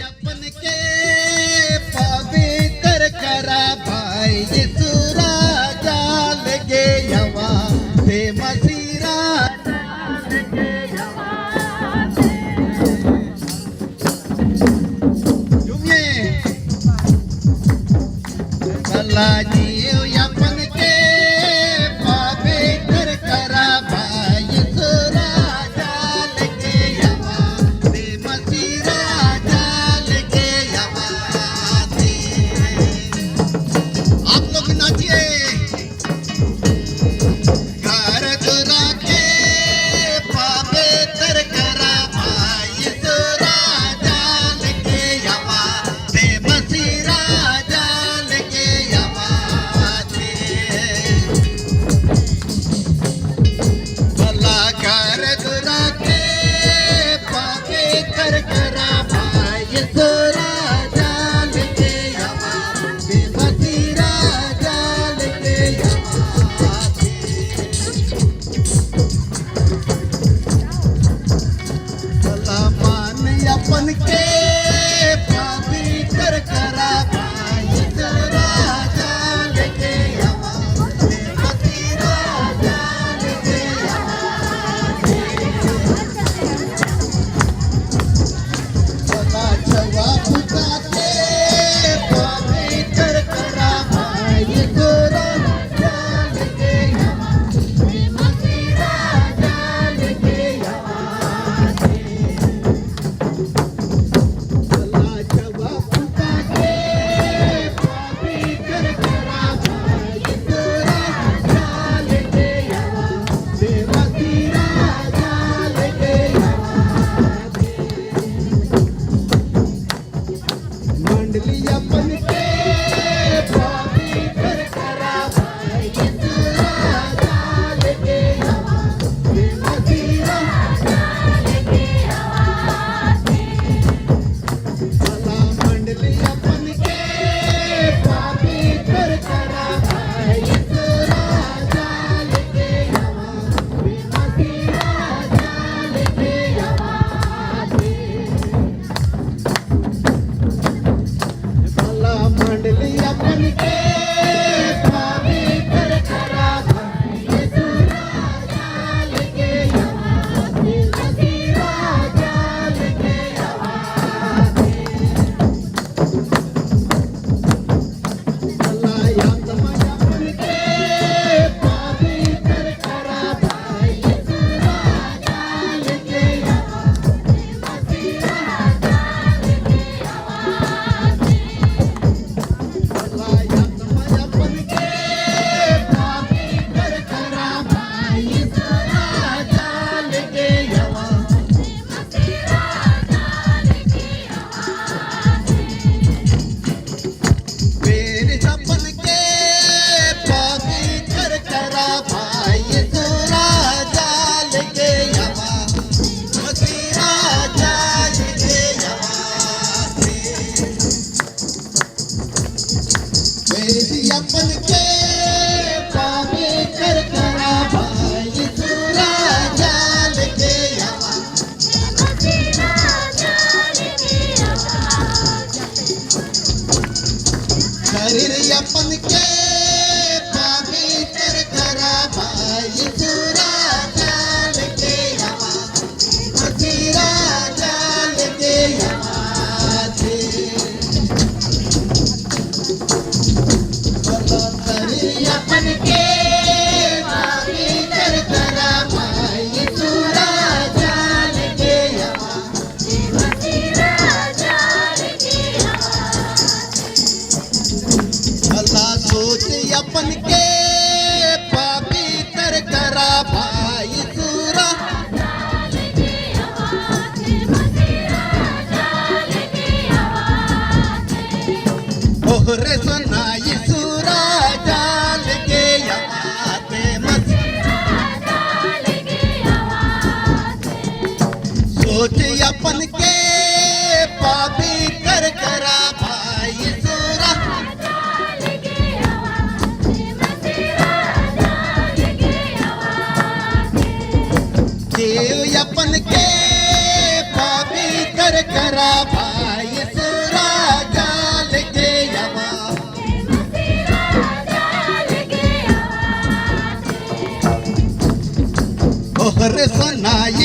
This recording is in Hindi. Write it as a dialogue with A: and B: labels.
A: अपन के पवित्र करा भाई यीशु राजा लगे यवा ते मसीरा लगे यवा जुमे भला जियो अपन के पवित्र करा भाई यीशु राजा लगे यवा ते मसीरा अपन के पवित्र करा भाई यीशु राजा लगे यवा ते मसीरा राजा लगे सदा जवाब का के पवित्र करा भाई यीशु राजा लगे यवा ते मसीरा राजा लगे यवा अपन के पवित्र करा भाई यीशु राजा लगे यवा ते मसीरा राजा लगे यवा भला मंडली अपन के पवित्र करा भाई यीशु राजा लगे यवा ते मसीरा राजा लगे यवा मंडली अपन के पवित्र करा भाई यीशु राजा लगे यवा ते मसीरा राजा लगे यवा भला आत्मा अपन के पवित्र करा भाई यीशु राजा लगे यवा ते मसीरा राजा लगे यवा अपन के पवित्र करा भाई यीशु राजा लगे यवा ते मसीरा राजा लगे यवा मेरे अपन के पवित्र करा भाई यीशु राजा लगे यवा मसीरा राजा लगे यवा मेरी अपन के पवित्र करा भाई यीशु राजा लगे यवा मसीरा राजा लगे यवा शरीर अपन के पवित्र करा भाई यीशु राजा लगे यवा मसीरा राजा लगे यवा अपन के पवित्र करा भाई यीशु राजा लगे यवा ते मसीरा राजा लगे यवा भला सोच अपन के पवित्र करा भाई यीशु राजा लगे यवा ते मसीरा राजा लगे यवा ओहरे सुना यीशु राजा लगे यवा ते मसीरा राजा लगे यवा सोच अपन के पवित्र करा भाई यीशु राजा लगे यवा ते मसीरा राजा लगे यवा देव अपन के पवित्र करा भाई
B: भरोसा नाही